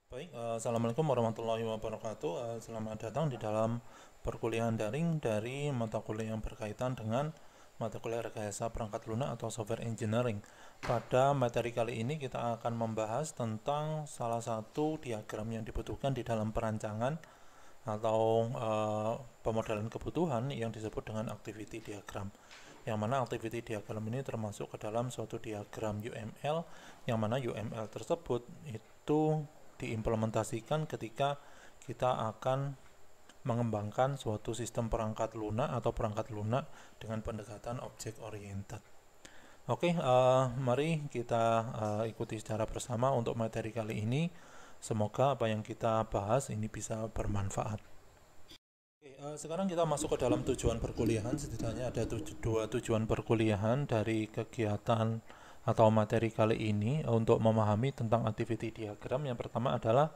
Baik, Assalamualaikum warahmatullahi wabarakatuh. Selamat datang di dalam perkuliahan daring dari mata kuliah yang berkaitan dengan mata kuliah rekayasa perangkat lunak atau software engineering. Pada materi kali ini kita akan membahas tentang salah satu diagram yang dibutuhkan di dalam perancangan atau pemodelan kebutuhan yang disebut dengan activity diagram. Yang mana activity diagram ini termasuk ke dalam suatu diagram UML, yang mana UML tersebut itu diimplementasikan ketika kita akan mengembangkan suatu sistem perangkat lunak atau perangkat lunak dengan pendekatan object oriented. Oke, mari kita ikuti secara bersama untuk materi kali ini. Semoga apa yang kita bahas ini bisa bermanfaat. Oke, sekarang kita masuk ke dalam tujuan perkuliahan. Setidaknya ada dua tujuan perkuliahan dari kegiatan atau materi kali ini untuk memahami tentang activity diagram. Yang pertama adalah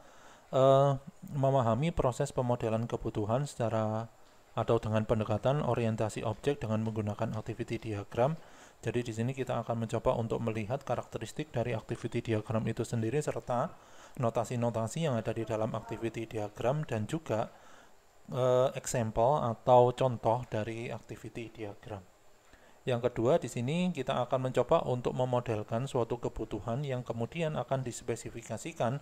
memahami proses pemodelan kebutuhan secara atau dengan pendekatan orientasi objek dengan menggunakan activity diagram. Jadi di sini kita akan mencoba untuk melihat karakteristik dari activity diagram itu sendiri serta notasi-notasi yang ada di dalam activity diagram dan juga example atau contoh dari activity diagram. Yang kedua, di sini kita akan mencoba untuk memodelkan suatu kebutuhan yang kemudian akan dispesifikasikan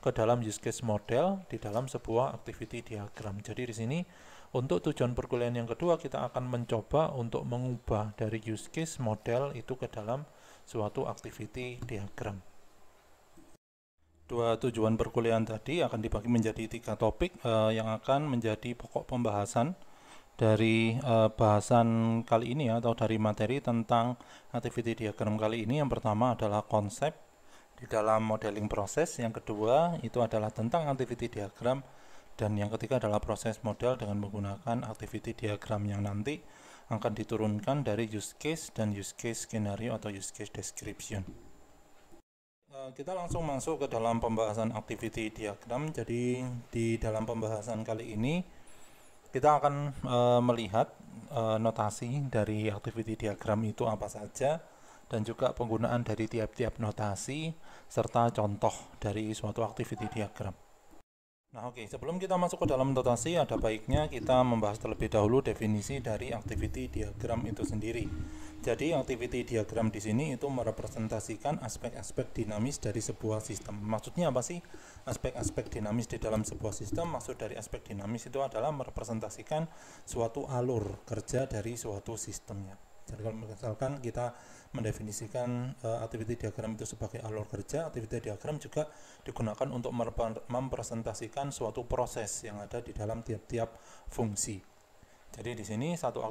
ke dalam use case model di dalam sebuah activity diagram. Jadi di sini untuk tujuan perkuliahan yang kedua kita akan mencoba untuk mengubah dari use case model itu ke dalam suatu activity diagram. Dua tujuan perkuliahan tadi akan dibagi menjadi tiga topik yang akan menjadi pokok pembahasan dari bahasan kali ini atau dari materi tentang activity diagram kali ini. Yang pertama adalah konsep di dalam modeling proses, yang kedua itu adalah tentang activity diagram, dan yang ketiga adalah proses model dengan menggunakan activity diagram yang nanti akan diturunkan dari use case dan use case scenario atau use case description. Kita langsung masuk ke dalam pembahasan activity diagram. Jadi di dalam pembahasan kali ini kita akan melihat notasi dari activity diagram itu apa saja dan juga penggunaan dari tiap-tiap notasi serta contoh dari suatu activity diagram. Nah, oke, sebelum kita masuk ke dalam notasi, ada baiknya kita membahas terlebih dahulu definisi dari activity diagram itu sendiri. Jadi, activity diagram di sini itu merepresentasikan aspek-aspek dinamis dari sebuah sistem. Maksudnya apa sih aspek-aspek dinamis di dalam sebuah sistem? Maksud dari aspek dinamis itu adalah merepresentasikan suatu alur kerja dari suatu sistemnya. Jadi kalau misalkan kita mendefinisikan activity diagram itu sebagai alur kerja, activity diagram juga digunakan untuk mempresentasikan suatu proses yang ada di dalam tiap-tiap fungsi. Jadi di sini satu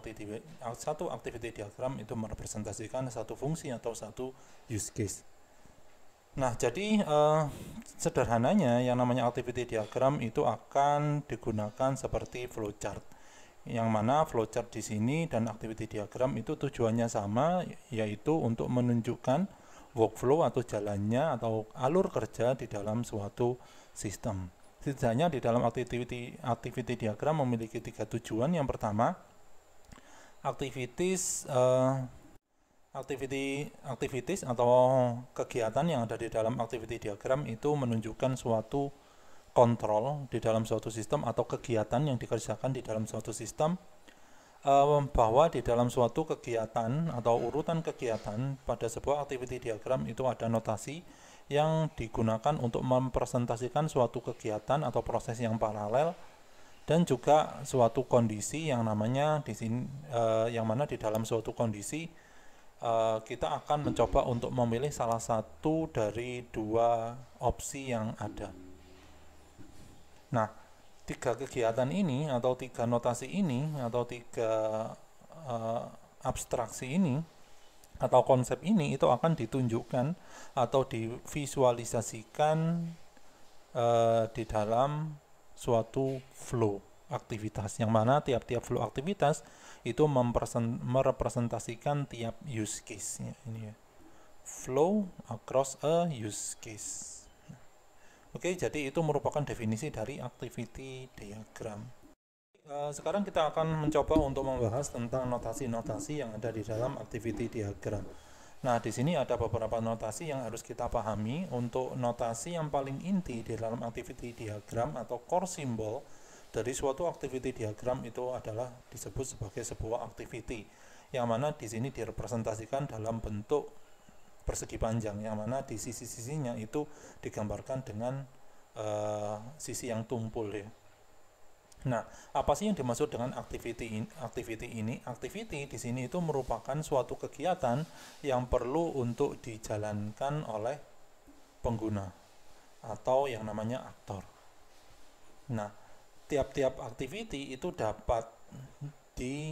activity diagram itu merepresentasikan satu fungsi atau satu use case. Nah, jadi sederhananya yang namanya activity diagram itu akan digunakan seperti flowchart, yang mana flowchart di sini dan activity diagram itu tujuannya sama, yaitu untuk menunjukkan workflow atau jalannya atau alur kerja di dalam suatu sistem. Setidaknya di dalam activity diagram memiliki tiga tujuan. Yang pertama, activities atau kegiatan yang ada di dalam activity diagram itu menunjukkan suatu kontrol di dalam suatu sistem atau kegiatan yang dikerjakan di dalam suatu sistem, bahwa di dalam suatu kegiatan atau urutan kegiatan pada sebuah activity diagram itu ada notasi yang digunakan untuk mempresentasikan suatu kegiatan atau proses yang paralel dan juga suatu kondisi yang namanya di sini yang mana di dalam suatu kondisi kita akan mencoba untuk memilih salah satu dari dua opsi yang ada. Nah, tiga kegiatan ini atau tiga notasi ini atau tiga abstraksi ini atau konsep ini itu akan ditunjukkan atau divisualisasikan di dalam suatu flow aktivitas, yang mana tiap-tiap flow aktivitas itu merepresentasikan tiap use case ini ya. Flow across a use case. Oke, jadi itu merupakan definisi dari activity diagram. Sekarang kita akan mencoba untuk membahas tentang notasi-notasi yang ada di dalam activity diagram. Nah, di sini ada beberapa notasi yang harus kita pahami. Untuk notasi yang paling inti di dalam activity diagram atau core symbol dari suatu activity diagram itu adalah disebut sebagai sebuah activity, yang mana di sini direpresentasikan dalam bentuk persegi panjang, yang mana di sisi-sisinya itu digambarkan dengan sisi yang tumpul ya. Nah, apa sih yang dimaksud dengan activity ini? Activity di sini itu merupakan suatu kegiatan yang perlu untuk dijalankan oleh pengguna atau yang namanya aktor. Nah, tiap-tiap activity itu dapat diikuti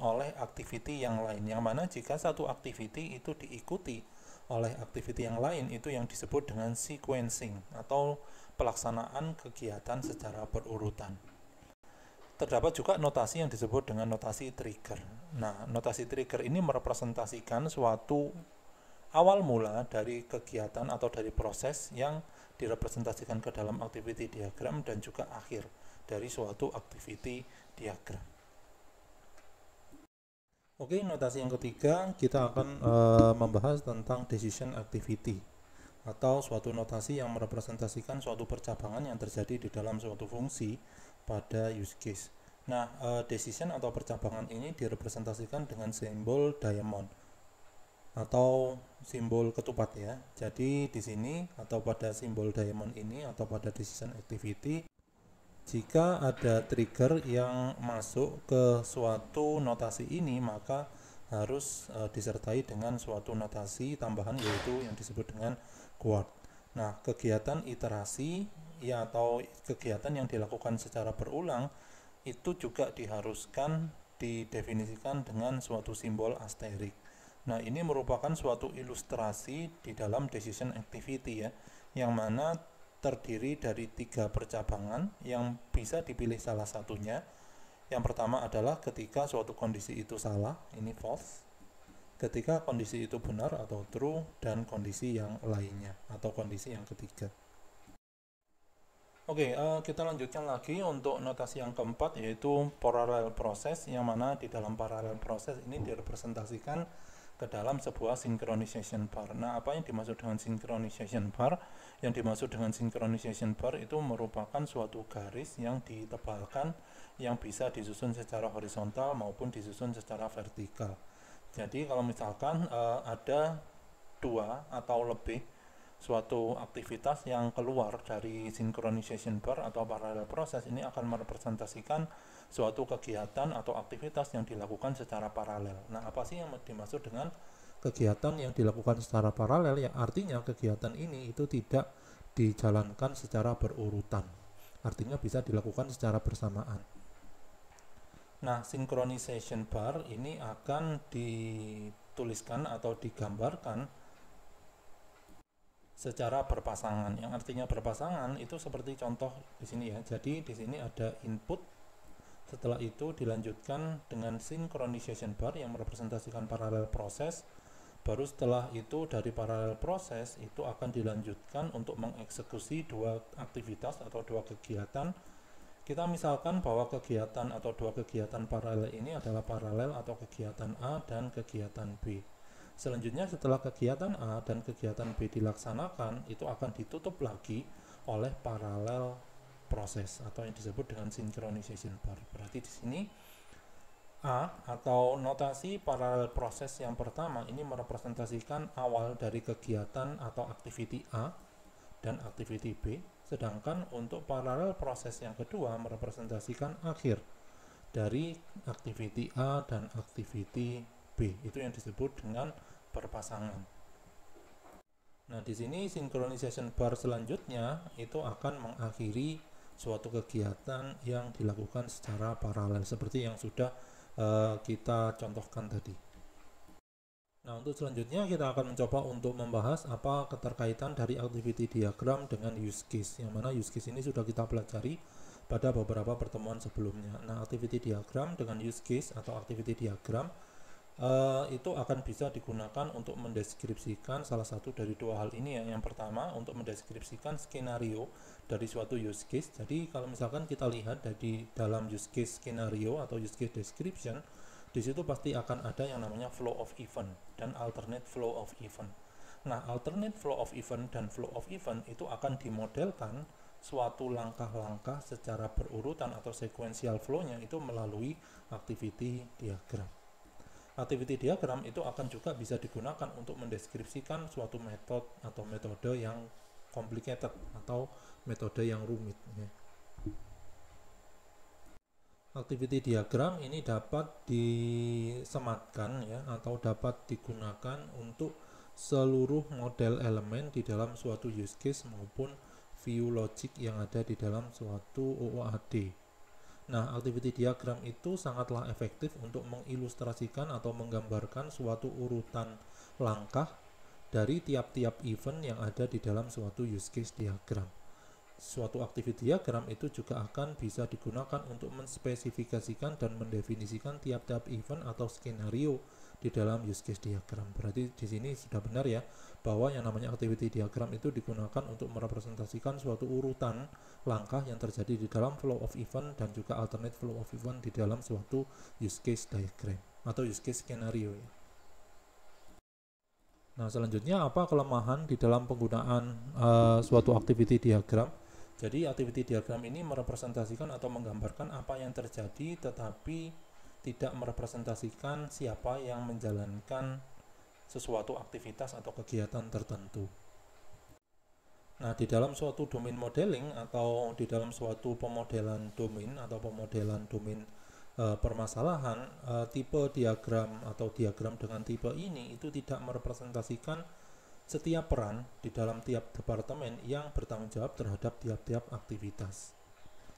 oleh activity yang lain, yang mana jika satu activity itu diikuti oleh activity yang lain, itu yang disebut dengan sequencing atau pelaksanaan kegiatan secara berurutan. Terdapat juga notasi yang disebut dengan notasi trigger. Nah, notasi trigger ini merepresentasikan suatu awal mula dari kegiatan atau dari proses yang direpresentasikan ke dalam activity diagram dan juga akhir dari suatu activity diagram. Oke, notasi yang ketiga kita akan membahas tentang decision activity atau suatu notasi yang merepresentasikan suatu percabangan yang terjadi di dalam suatu fungsi pada use case. Nah, decision atau percabangan ini direpresentasikan dengan simbol diamond atau simbol ketupat ya. Jadi di sini atau pada simbol diamond ini atau pada decision activity, jika ada trigger yang masuk ke suatu notasi ini, maka harus disertai dengan suatu notasi tambahan yaitu yang disebut dengan quote. Nah, kegiatan iterasi ya atau kegiatan yang dilakukan secara berulang itu juga diharuskan didefinisikan dengan suatu simbol asterik. Nah, ini merupakan suatu ilustrasi di dalam decision activity ya, yang mana terdiri dari 3 percabangan yang bisa dipilih salah satunya. Yang pertama adalah ketika suatu kondisi itu salah, ini false. Ketika kondisi itu benar atau true, dan kondisi yang lainnya atau kondisi yang ketiga. Oke, kita lanjutkan lagi untuk notasi yang keempat yaitu parallel process, yang mana di dalam parallel process ini direpresentasikan ke dalam sebuah synchronization bar. Nah, apa yang dimaksud dengan synchronization bar? Yang dimaksud dengan synchronization bar itu merupakan suatu garis yang ditebalkan yang bisa disusun secara horizontal maupun disusun secara vertikal. Jadi kalau misalkan ada 2 atau lebih suatu aktivitas yang keluar dari synchronization bar atau parallel process, ini akan merepresentasikan suatu kegiatan atau aktivitas yang dilakukan secara paralel. Nah, apa sih yang dimaksud dengan kegiatan yang dilakukan secara paralel? Ya, artinya kegiatan ini itu tidak dijalankan secara berurutan. Artinya bisa dilakukan secara bersamaan. Nah, synchronization bar ini akan dituliskan atau digambarkan secara berpasangan. Yang artinya berpasangan itu seperti contoh di sini ya. Jadi di sini ada input, setelah itu dilanjutkan dengan synchronization bar yang merepresentasikan paralel proses. Baru setelah itu dari paralel proses itu akan dilanjutkan untuk mengeksekusi 2 aktivitas atau 2 kegiatan. Kita misalkan bahwa kegiatan atau 2 kegiatan paralel ini adalah paralel atau kegiatan A dan kegiatan B. Selanjutnya setelah kegiatan A dan kegiatan B dilaksanakan, itu akan ditutup lagi oleh paralel proses atau yang disebut dengan synchronization bar. Berarti di sini A atau notasi paralel proses yang pertama ini merepresentasikan awal dari kegiatan atau activity A dan activity B, sedangkan untuk paralel proses yang kedua merepresentasikan akhir dari activity A dan activity B. Itu yang disebut dengan berpasangan. Nah, di sini synchronization bar selanjutnya itu akan mengakhiri suatu kegiatan yang dilakukan secara paralel seperti yang sudah kita contohkan tadi. Nah, untuk selanjutnya kita akan mencoba untuk membahas apa keterkaitan dari activity diagram dengan use case, yang mana use case ini sudah kita pelajari pada beberapa pertemuan sebelumnya. Nah, activity diagram dengan use case atau activity diagram itu akan bisa digunakan untuk mendeskripsikan salah satu dari 2 hal ini ya. Yang pertama untuk mendeskripsikan skenario dari suatu use case. Jadi kalau misalkan kita lihat dari dalam use case skenario atau use case description, di situ pasti akan ada yang namanya flow of event dan alternate flow of event. Nah, alternate flow of event dan flow of event itu akan dimodelkan suatu langkah-langkah secara berurutan atau sequential flow-nya itu melalui activity diagram. Activity diagram itu akan juga bisa digunakan untuk mendeskripsikan suatu metode yang complicated atau metode yang rumit. Activity diagram ini dapat disematkan atau dapat digunakan untuk seluruh model elemen di dalam suatu use case maupun view logic yang ada di dalam suatu OOAD. Nah, activity diagram itu sangatlah efektif untuk mengilustrasikan atau menggambarkan suatu urutan langkah dari tiap-tiap event yang ada di dalam suatu use case diagram. Suatu activity diagram itu juga akan bisa digunakan untuk menspesifikasikan dan mendefinisikan tiap-tiap event atau skenario di dalam use case diagram. Berarti di sini sudah benar ya, bahwa yang namanya activity diagram itu digunakan untuk merepresentasikan suatu urutan langkah yang terjadi di dalam flow of event dan juga alternate flow of event di dalam suatu use case diagram atau use case skenario ya. Nah, selanjutnya apa kelemahan di dalam penggunaan suatu activity diagram? Jadi activity diagram ini merepresentasikan atau menggambarkan apa yang terjadi tetapi tidak merepresentasikan siapa yang menjalankan sesuatu aktivitas atau kegiatan tertentu. Nah, di dalam suatu domain modeling atau di dalam suatu pemodelan domain atau pemodelan domain permasalahan, tipe diagram atau diagram dengan tipe ini itu tidak merepresentasikan setiap peran di dalam tiap departemen yang bertanggung jawab terhadap tiap-tiap aktivitas.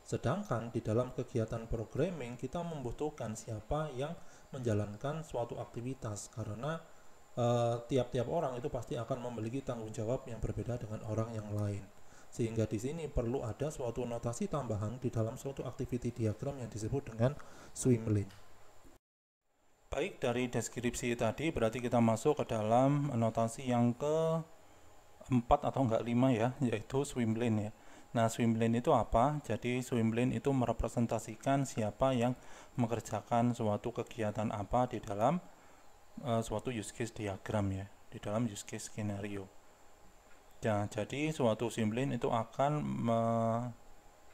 Sedangkan di dalam kegiatan programming kita membutuhkan siapa yang menjalankan suatu aktivitas karena tiap-tiap orang itu pasti akan memiliki tanggung jawab yang berbeda dengan orang yang lain. Sehingga di sini perlu ada suatu notasi tambahan di dalam suatu activity diagram yang disebut dengan swim lane. Baik, dari deskripsi tadi berarti kita masuk ke dalam notasi yang ke-4 atau enggak 5 ya, yaitu swim lane ya. Nah, swim lane itu apa? Jadi swim lane itu merepresentasikan siapa yang mengerjakan suatu kegiatan apa di dalam suatu use case diagram ya, di dalam use case skenario. Ya, jadi suatu swim lane itu akan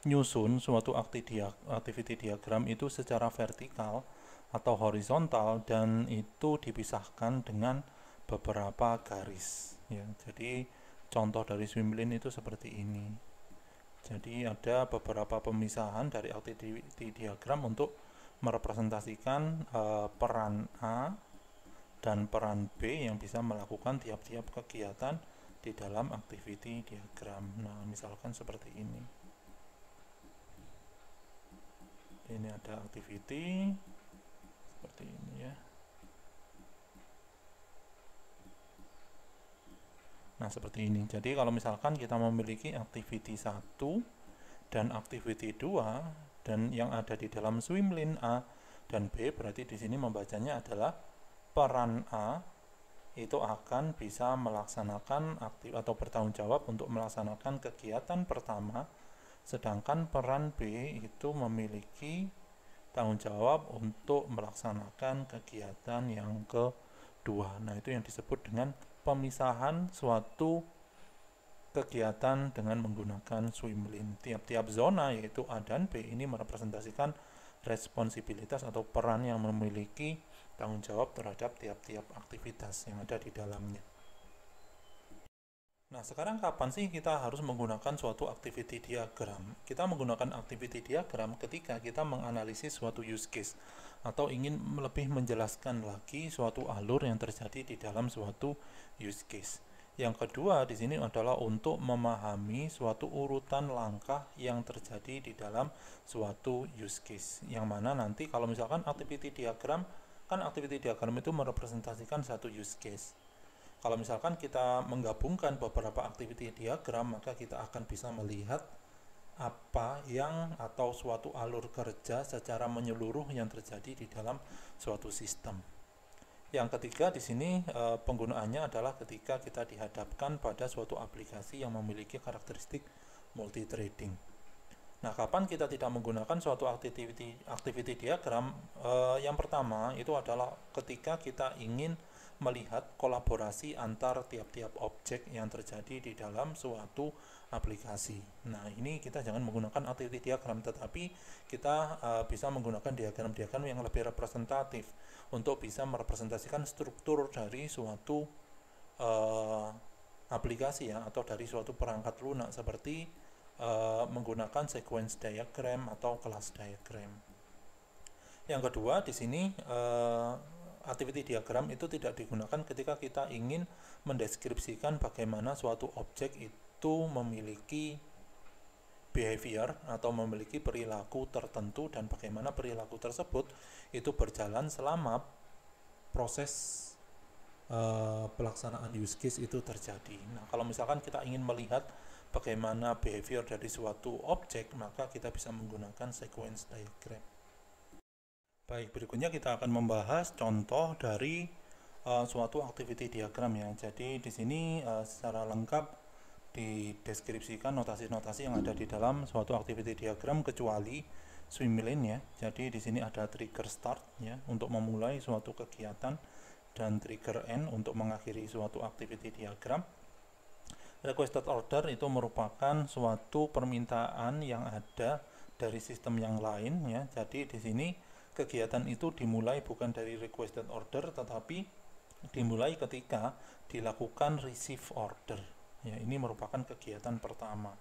menyusun suatu activity diagram itu secara vertikal atau horizontal dan itu dipisahkan dengan beberapa garis ya. Jadi contoh dari swim lane itu seperti ini. Jadi ada beberapa pemisahan dari activity diagram untuk merepresentasikan peran A dan peran B yang bisa melakukan tiap-tiap kegiatan di dalam activity diagram. Nah, misalkan seperti ini. Ini ada activity seperti ini ya. Nah, seperti ini. Jadi kalau misalkan kita memiliki activity 1 dan activity 2 dan yang ada di dalam swim lane A dan B, berarti di sini membacanya adalah peran A itu akan bisa melaksanakan atau bertanggung jawab untuk melaksanakan kegiatan pertama, sedangkan peran B itu memiliki tanggung jawab untuk melaksanakan kegiatan yang kedua. Nah, itu yang disebut dengan pemisahan suatu kegiatan dengan menggunakan swim lane. Tiap-tiap zona yaitu A dan B ini merepresentasikan responsibilitas atau peran yang memiliki tanggung jawab terhadap tiap-tiap aktivitas yang ada di dalamnya. Nah, sekarang kapan sih kita harus menggunakan suatu activity diagram? Kita menggunakan activity diagram ketika kita menganalisis suatu use case atau ingin lebih menjelaskan lagi suatu alur yang terjadi di dalam suatu use case. Yang kedua di sini adalah untuk memahami suatu urutan langkah yang terjadi di dalam suatu use case. Yang mana nanti kalau misalkan activity diagram, kan activity diagram itu merepresentasikan satu use case. Kalau misalkan kita menggabungkan beberapa activity diagram, maka kita akan bisa melihat apa yang atau suatu alur kerja secara menyeluruh yang terjadi di dalam suatu sistem. Yang ketiga di sini penggunaannya adalah ketika kita dihadapkan pada suatu aplikasi yang memiliki karakteristik multithreading. Nah, kapan kita tidak menggunakan suatu activity diagram? Yang pertama itu adalah ketika kita ingin melihat kolaborasi antar tiap-tiap objek yang terjadi di dalam suatu aplikasi. Nah, ini kita jangan menggunakan activity diagram, tetapi kita bisa menggunakan diagram-diagram yang lebih representatif untuk bisa merepresentasikan struktur dari suatu aplikasi ya, atau dari suatu perangkat lunak seperti menggunakan sequence diagram atau kelas diagram. Yang kedua, di sini activity diagram itu tidak digunakan ketika kita ingin mendeskripsikan bagaimana suatu objek itu memiliki behavior atau memiliki perilaku tertentu dan bagaimana perilaku tersebut itu berjalan selama proses pelaksanaan use case itu terjadi. Nah, kalau misalkan kita ingin melihat bagaimana behavior dari suatu objek, maka kita bisa menggunakan sequence diagram. Baik, berikutnya kita akan membahas contoh dari suatu activity diagram ya. Jadi di sini secara lengkap dideskripsikan notasi-notasi yang ada di dalam suatu activity diagram kecuali swim lane ya. Jadi di sini ada trigger start ya untuk memulai suatu kegiatan dan trigger end untuk mengakhiri suatu activity diagram. Requested order itu merupakan suatu permintaan yang ada dari sistem yang lain ya. Jadi di sini kegiatan itu dimulai bukan dari requested order tetapi dimulai ketika dilakukan receive order. Ya, ini merupakan kegiatan pertama.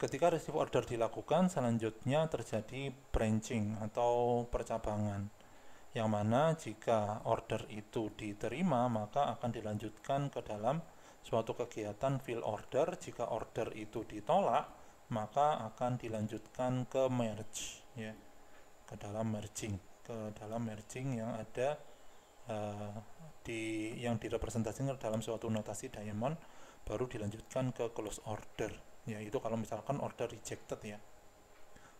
Ketika receive order dilakukan, selanjutnya terjadi branching atau percabangan. Yang mana jika order itu diterima, maka akan dilanjutkan ke dalam suatu kegiatan fill order. Jika order itu ditolak, maka akan dilanjutkan ke merge ya, ke dalam merging yang ada yang direpresentasikan dalam suatu notasi diamond, baru dilanjutkan ke close order, yaitu kalau misalkan order rejected ya.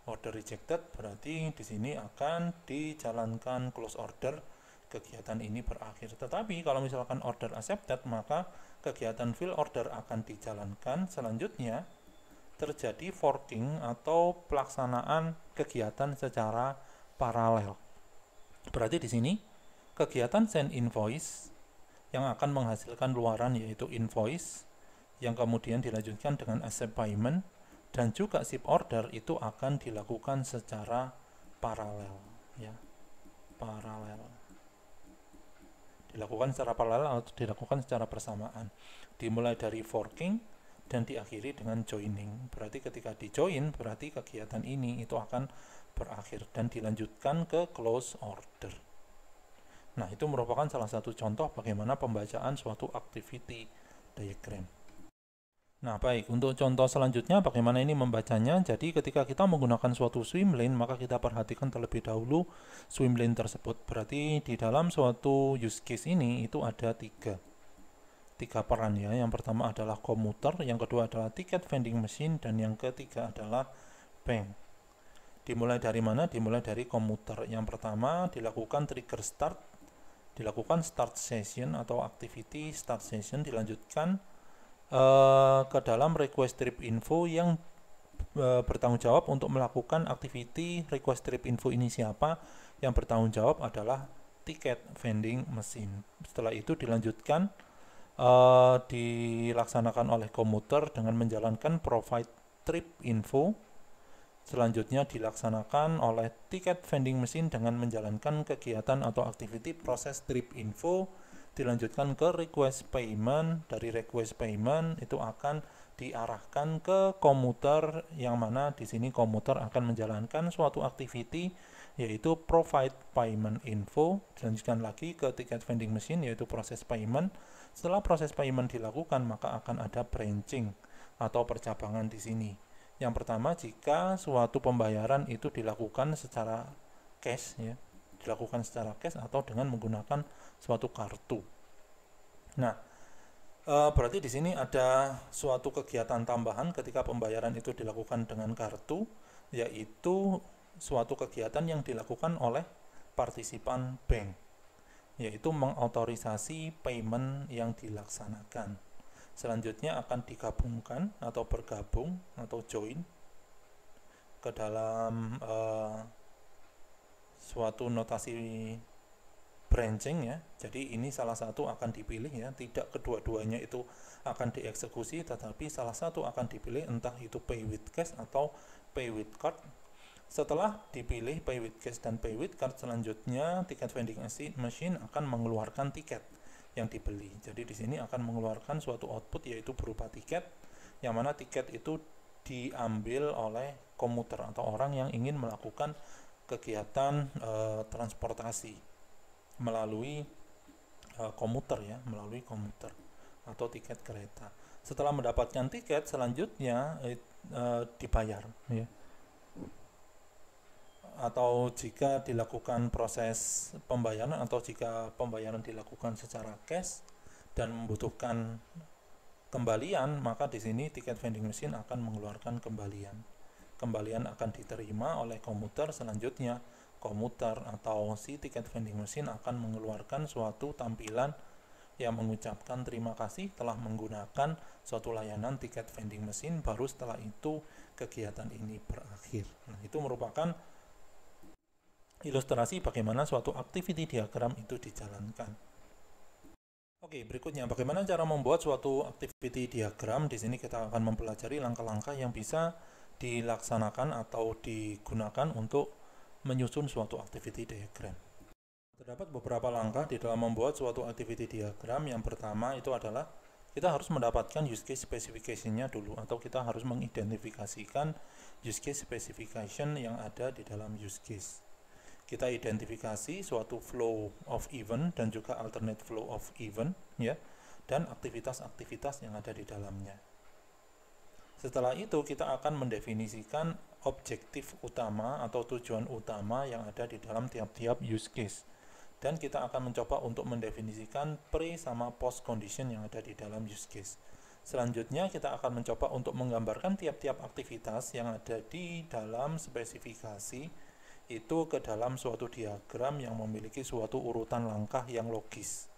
Order rejected berarti di sini akan dijalankan close order, kegiatan ini berakhir. Tetapi kalau misalkan order accepted, maka kegiatan fill order akan dijalankan. Selanjutnya terjadi forking atau pelaksanaan kegiatan secara paralel. Berarti di sini kegiatan send invoice yang akan menghasilkan luaran yaitu invoice, yang kemudian dilanjutkan dengan accept payment, dan juga ship order itu akan dilakukan secara paralel ya. Dilakukan secara paralel atau dilakukan secara bersamaan. Dimulai dari forking dan diakhiri dengan joining. Berarti ketika di join berarti kegiatan ini itu akan berakhir dan dilanjutkan ke close order. Nah, itu merupakan salah satu contoh bagaimana pembacaan suatu activity diagram. Nah, baik, untuk contoh selanjutnya bagaimana ini membacanya. Jadi ketika kita menggunakan suatu swim lane, maka kita perhatikan terlebih dahulu swim lane tersebut. Berarti di dalam suatu use case ini itu ada tiga peran ya. Yang pertama adalah komuter, yang kedua adalah ticket vending machine, dan yang ketiga adalah bank. Dimulai dari mana? Dimulai dari komuter. Yang pertama dilakukan trigger start, dilakukan start session atau activity start session, dilanjutkan ke dalam request trip info yang bertanggung jawab untuk melakukan activity request trip info ini siapa? Yang bertanggung jawab adalah ticket vending machine. Setelah itu dilanjutkan dilaksanakan oleh komuter dengan menjalankan provide trip info. Selanjutnya dilaksanakan oleh ticket vending machine dengan menjalankan kegiatan atau activity proses trip info. Dilanjutkan ke request payment. Dari request payment itu akan diarahkan ke komuter, yang mana di sini komuter akan menjalankan suatu activity yaitu provide payment info. Dilanjutkan lagi ke ticket vending machine yaitu proses payment. Setelah proses payment dilakukan, maka akan ada branching atau percabangan di sini. Yang pertama, jika suatu pembayaran itu dilakukan secara cash ya, dilakukan secara cash atau dengan menggunakan suatu kartu. Nah, berarti di sini ada suatu kegiatan tambahan ketika pembayaran itu dilakukan dengan kartu, yaitu suatu kegiatan yang dilakukan oleh partisipan bank, yaitu mengautorisasi payment yang dilaksanakan. Selanjutnya akan digabungkan atau bergabung atau join ke dalam suatu notasi branching ya. Jadi ini salah satu akan dipilih ya, tidak kedua-duanya itu akan dieksekusi, tetapi salah satu akan dipilih, entah itu pay with cash atau pay with card. Setelah dipilih pay with cash dan pay with card, selanjutnya tiket vending machine akan mengeluarkan tiket yang dibeli. Jadi di sini akan mengeluarkan suatu output yaitu berupa tiket, yang mana tiket itu diambil oleh komuter atau orang yang ingin melakukan kegiatan transportasi melalui komuter ya, melalui komuter atau tiket kereta. Setelah mendapatkan tiket, selanjutnya dibayar ya. Atau jika dilakukan proses pembayaran atau jika pembayaran dilakukan secara cash dan membutuhkan kembalian, maka di sini tiket vending machine akan mengeluarkan kembalian. Kembalian akan diterima oleh komuter. Selanjutnya komuter atau si tiket vending machine akan mengeluarkan suatu tampilan yang mengucapkan terima kasih telah menggunakan suatu layanan tiket vending machine. Baru setelah itu kegiatan ini berakhir. Nah, itu merupakan ilustrasi bagaimana suatu activity diagram itu dijalankan. Oke, berikutnya bagaimana cara membuat suatu activity diagram. Di sini kita akan mempelajari langkah-langkah yang bisa dilaksanakan atau digunakan untuk menyusun suatu activity diagram. Terdapat beberapa langkah di dalam membuat suatu activity diagram. Yang pertama itu adalah kita harus mendapatkan use case specification-nya dulu, atau kita harus mengidentifikasikan use case specification yang ada di dalam use case. Kita identifikasi suatu flow of event dan juga alternate flow of event ya, dan aktivitas-aktivitas yang ada di dalamnya. Setelah itu kita akan mendefinisikan objektif utama atau tujuan utama yang ada di dalam tiap-tiap use case. Dan kita akan mencoba untuk mendefinisikan pre sama post condition yang ada di dalam use case. Selanjutnya kita akan mencoba untuk menggambarkan tiap-tiap aktivitas yang ada di dalam spesifikasi itu ke dalam suatu diagram yang memiliki suatu urutan langkah yang logis.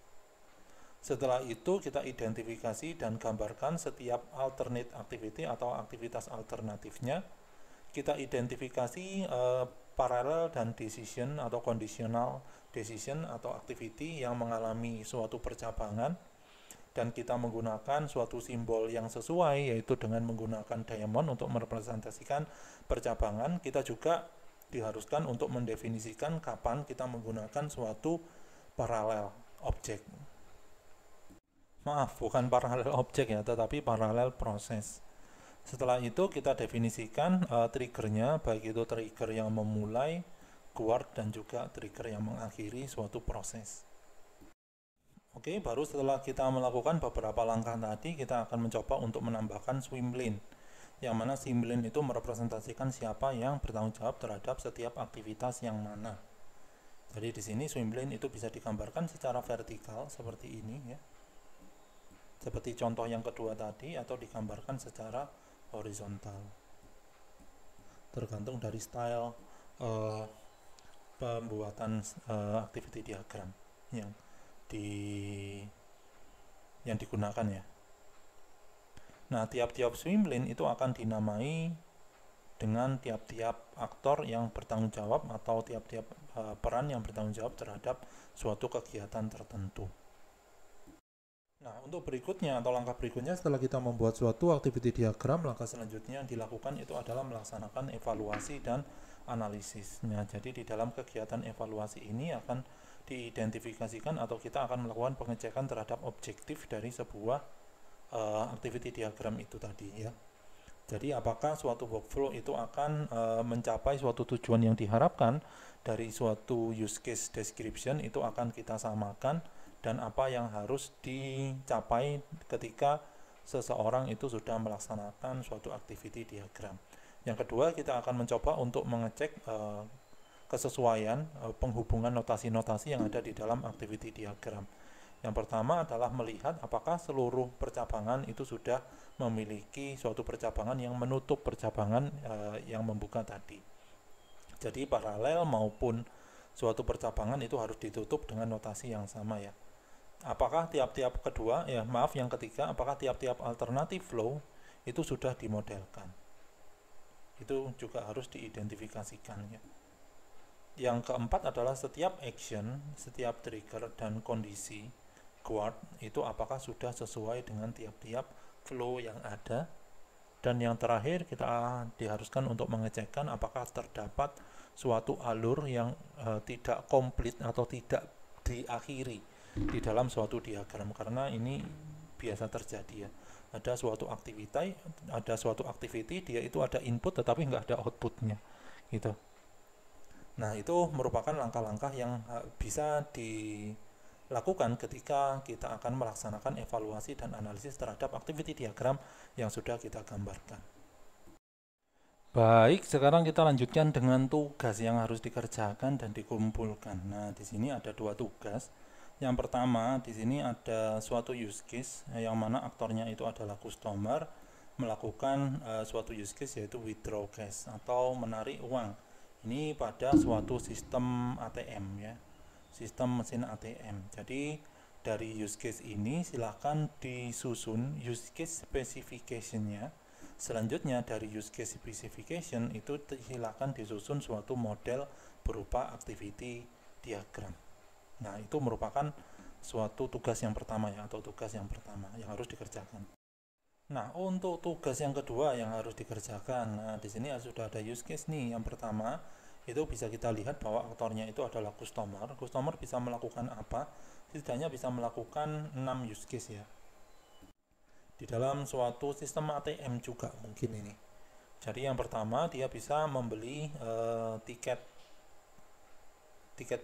Setelah itu kita identifikasi dan gambarkan setiap alternate activity atau aktivitas alternatifnya. Kita identifikasi parallel dan decision atau conditional decision atau activity yang mengalami suatu percabangan, dan kita menggunakan suatu simbol yang sesuai yaitu dengan menggunakan diamond untuk merepresentasikan percabangan. Kita juga diharuskan untuk mendefinisikan kapan kita menggunakan suatu parallel object. Maaf, bukan paralel objek ya, tetapi paralel proses. Setelah itu kita definisikan triggernya, baik itu trigger yang memulai, guard, dan juga trigger yang mengakhiri suatu proses. Oke, baru setelah kita melakukan beberapa langkah tadi, kita akan mencoba untuk menambahkan swim lane, yang mana swim lane itu merepresentasikan siapa yang bertanggung jawab terhadap setiap aktivitas yang mana. Jadi di sini swim lane itu bisa digambarkan secara vertikal seperti ini ya, seperti contoh yang kedua tadi, atau digambarkan secara horizontal, tergantung dari style pembuatan activity diagram yang digunakan ya. Nah, tiap-tiap swim lane itu akan dinamai dengan tiap-tiap aktor yang bertanggung jawab atau tiap-tiap peran yang bertanggung jawab terhadap suatu kegiatan tertentu. Nah, untuk berikutnya atau langkah berikutnya setelah kita membuat suatu activity diagram, langkah selanjutnya yang dilakukan itu adalah melaksanakan evaluasi dan analisisnya. Jadi di dalam kegiatan evaluasi ini akan diidentifikasikan atau kita akan melakukan pengecekan terhadap objektif dari sebuah activity diagram itu tadi ya. Jadi apakah suatu workflow itu akan mencapai suatu tujuan yang diharapkan dari suatu use case description, itu akan kita samakan, dan apa yang harus dicapai ketika seseorang itu sudah melaksanakan suatu activity diagram. Yang kedua, kita akan mencoba untuk mengecek kesesuaian penghubungan notasi-notasi yang ada di dalam activity diagram. Yang pertama adalah melihat apakah seluruh percabangan itu sudah memiliki suatu percabangan yang menutup percabangan yang membuka tadi. Jadi paralel maupun suatu percabangan itu harus ditutup dengan notasi yang sama ya. Apakah tiap-tiap yang ketiga, apakah tiap-tiap alternatif flow itu sudah dimodelkan. itu juga harus diidentifikasikan ya. Yang keempat adalah setiap action, setiap trigger dan kondisi keyword itu apakah sudah sesuai dengan tiap-tiap flow yang ada. Dan yang terakhir kita diharuskan untuk mengecekkan apakah terdapat suatu alur yang tidak komplit atau tidak diakhiri di dalam suatu diagram, karena ini biasa terjadi ya. Ada suatu activity, dia itu ada input tetapi nggak ada outputnya gitu. Nah, itu merupakan langkah-langkah yang bisa dilakukan ketika kita akan melaksanakan evaluasi dan analisis terhadap activity diagram yang sudah kita gambarkan. Baik, sekarang kita lanjutkan dengan tugas yang harus dikerjakan dan dikumpulkan. Nah, di sini ada dua tugas. Yang pertama, di sini ada suatu use case yang mana aktornya itu adalah customer melakukan suatu use case yaitu withdraw cash atau menarik uang. Ini pada suatu sistem ATM ya, sistem mesin ATM. Jadi dari use case ini silahkan disusun use case specification-nya. Selanjutnya dari use case specification itu silahkan disusun suatu model berupa activity diagram. Nah, itu merupakan suatu tugas yang pertama ya, atau tugas yang pertama yang harus dikerjakan. Nah, untuk tugas yang kedua yang harus dikerjakan, nah di sini sudah ada use case nih. Yang pertama, itu bisa kita lihat bahwa aktornya itu adalah customer. Customer bisa melakukan apa? Setidaknya bisa melakukan 6 use case ya. Di dalam suatu sistem ATM juga mungkin ini. Jadi yang pertama, dia bisa membeli tiket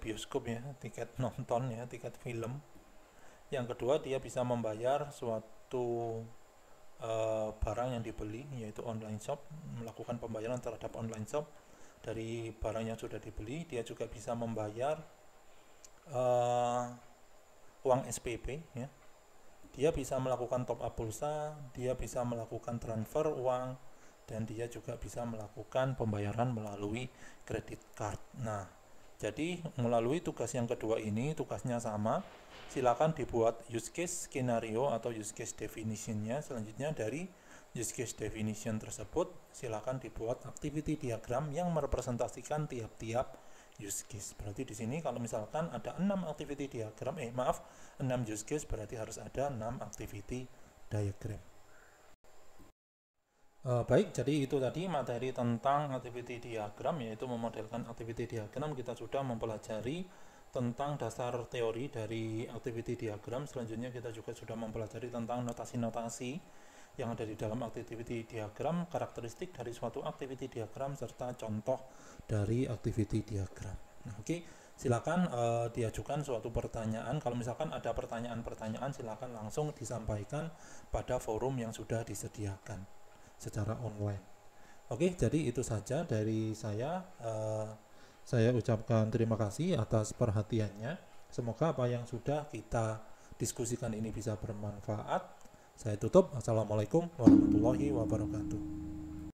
bioskop ya, tiket nonton ya, tiket film. Yang kedua, dia bisa membayar suatu barang yang dibeli, yaitu online shop, melakukan pembayaran terhadap online shop dari barang yang sudah dibeli. Dia juga bisa membayar uang SPP ya. Dia bisa melakukan top up pulsa, dia bisa melakukan transfer uang, dan dia juga bisa melakukan pembayaran melalui kredit card. Nah, jadi melalui tugas yang kedua ini, tugasnya sama. Silakan dibuat use case skenario atau use case definition-nya. Selanjutnya dari use case definition tersebut, silakan dibuat activity diagram yang merepresentasikan tiap-tiap use case. Berarti di sini kalau misalkan ada 6 activity diagram, 6 use case, berarti harus ada 6 activity diagram. Baik, jadi itu tadi materi tentang activity diagram, yaitu memodelkan activity diagram. Kita sudah mempelajari tentang dasar teori dari activity diagram. Selanjutnya kita juga sudah mempelajari tentang notasi-notasi yang ada di dalam activity diagram, karakteristik dari suatu activity diagram, serta contoh dari activity diagram. Nah, oke, silakan diajukan suatu pertanyaan. Kalau misalkan ada pertanyaan-pertanyaan, silakan langsung disampaikan pada forum yang sudah disediakan secara online. Oke, jadi itu saja dari saya. Saya ucapkan terima kasih atas perhatiannya. Semoga apa yang sudah kita diskusikan ini bisa bermanfaat. Saya tutup. Assalamualaikum warahmatullahi wabarakatuh.